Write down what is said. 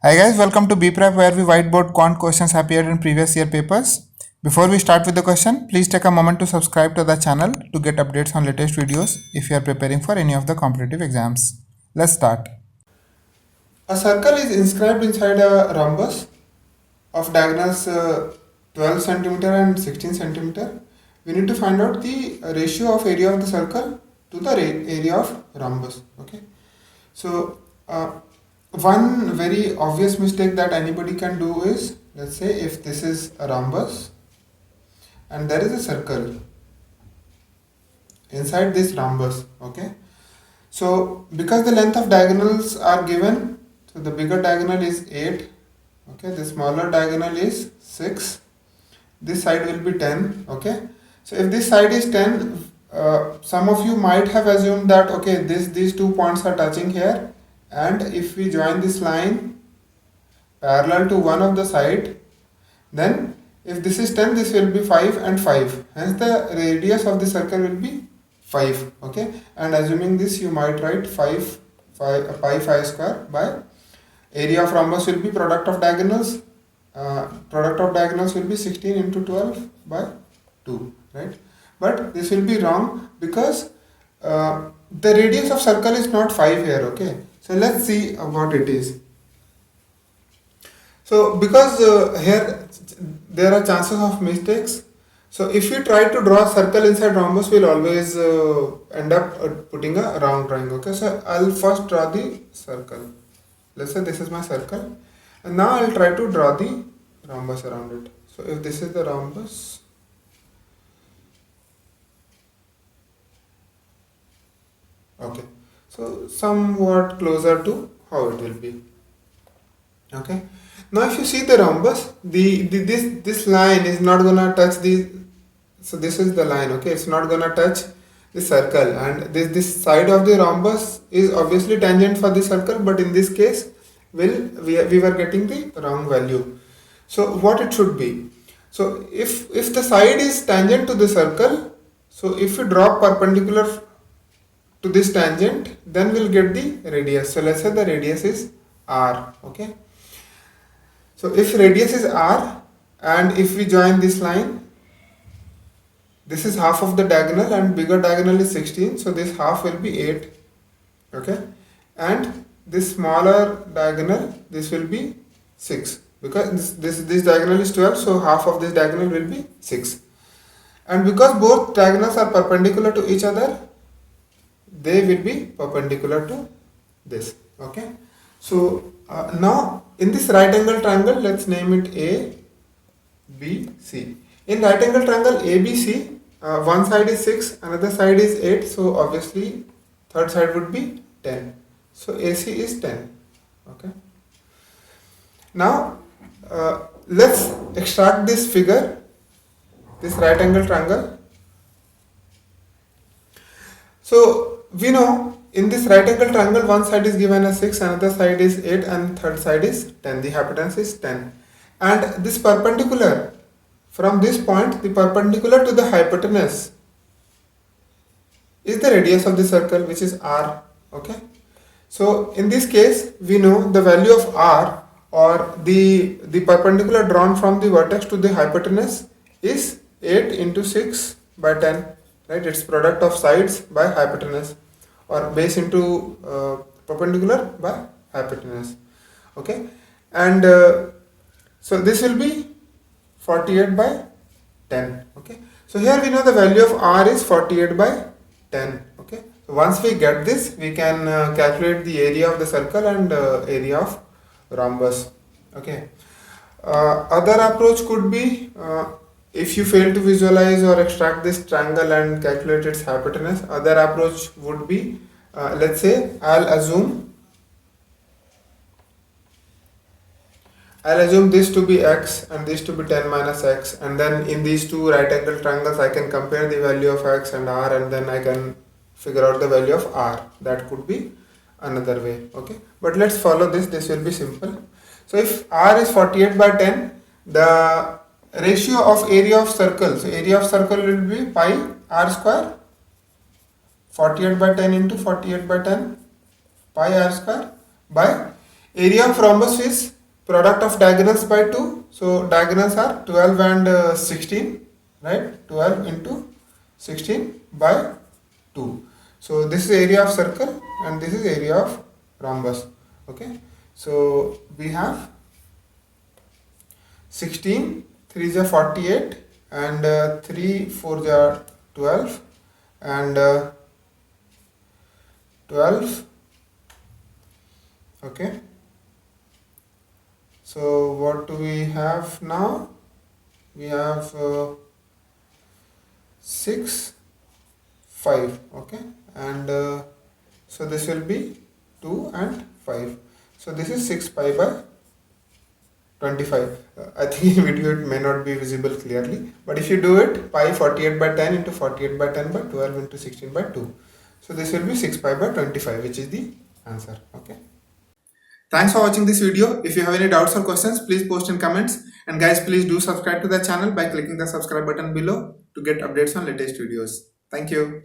Hi guys, welcome to BPrep where we whiteboard quant questions appeared in previous year papers. Before we start with the question, please take a moment to subscribe to the channel to get updates on latest videos if you are preparing for any of the competitive exams. Let's start. A circle is inscribed inside a rhombus of diagonals 12 centimeter and 16 centimeter. We need to find out the ratio of area of the circle to the area of rhombus. Okay. So one very obvious mistake that anybody can do is, let's say if this is a rhombus and there is a circle inside this rhombus, okay. So because the length of diagonals are given, so the bigger diagonal is 8, okay, the smaller diagonal is 6, this side will be 10, okay. So if this side is 10, some of you might have assumed that, okay, these 2 points are touching here, and if we join this line parallel to one of the side, then if this is 10, this will be 5 and 5, hence the radius of the circle will be 5, okay. And assuming this, you might write 5 pi 5 square by area of rhombus will be product of diagonals. Product of diagonals will be 16 into 12 by 2, right? But this will be wrong because the radius of circle is not 5 here, okay. So let's see what it is. So because here there are chances of mistakes. So if you try to draw a circle inside rhombus, we'll always end up putting a wrong drawing, okay. So I'll first draw the circle. Let's say this is my circle, and now I'll try to draw the rhombus around it. So if this is the rhombus, okay, so somewhat closer to how it will be, okay. Now if you see the rhombus, this line is not gonna touch the, so this is the line, okay, it's not gonna touch the circle, and this side of the rhombus is obviously tangent for the circle, but in this case we were getting the wrong value. So what it should be, so if the side is tangent to the circle, so if you draw perpendicular to this tangent, then we'll get the radius. So let's say the radius is r, okay. So if radius is r, and if we join this line, this is half of the diagonal and bigger diagonal is 16, so this half will be 8, okay, and this smaller diagonal, this will be 6, because this diagonal is 12, so half of this diagonal will be 6, and because both diagonals are perpendicular to each other, they will be perpendicular to this, okay. So now in this right angle triangle, let's name it A, B, C. In right angle triangle ABC, one side is 6, another side is 8, so obviously third side would be 10. So AC is 10, okay. Now let's extract this figure, this right angle triangle. So we know in this right angle triangle, one side is given as 6, another side is 8, and third side is 10. The hypotenuse is 10. And this perpendicular, from this point, the perpendicular to the hypotenuse is the radius of the circle, which is r, okay. So in this case, we know the value of r, or the perpendicular drawn from the vertex to the hypotenuse, is 8 into 6 by 10, right? It's product of sides by hypotenuse, or base into perpendicular by hypotenuse, okay. And so this will be 48 by 10, okay. So here we know the value of r is 48 by 10, okay. So once we get this, we can calculate the area of the circle and area of rhombus, okay. Other approach could be, if you fail to visualize or extract this triangle and calculate its hypotenuse, other approach would be, let's say I'll assume this to be x and this to be 10 minus x, and then in these two right angle triangles I can compare the value of x and r, and then I can figure out the value of r. That could be another way, okay. But let's follow this will be simple. So if r is 48 by 10, the ratio of area of circle, so area of circle will be pi r square, 48 by 10 into 48 by 10 pi r square, by area of rhombus is Product of diagonals by 2. So diagonals are 12 and 16, right? 12 into 16 by 2. So this is area of circle and this is area of rhombus. Okay. So we have 16, 3 is 48 and 3, 4 is 12 and 12. Okay. So what do we have now? We have 6, 5. Okay. And so this will be 2 and 5. So this is 6 pi by 25. I think in video it may not be visible clearly, but if you do it, pi 48 by 10 into 48 by 10 by 12 into 16 by 2. So this will be 6 pi by 25, which is the answer. Okay. Thanks for watching this video. If you have any doubts or questions, please post in comments. And guys, please do subscribe to the channel by clicking the subscribe button below to get updates on latest videos. Thank you.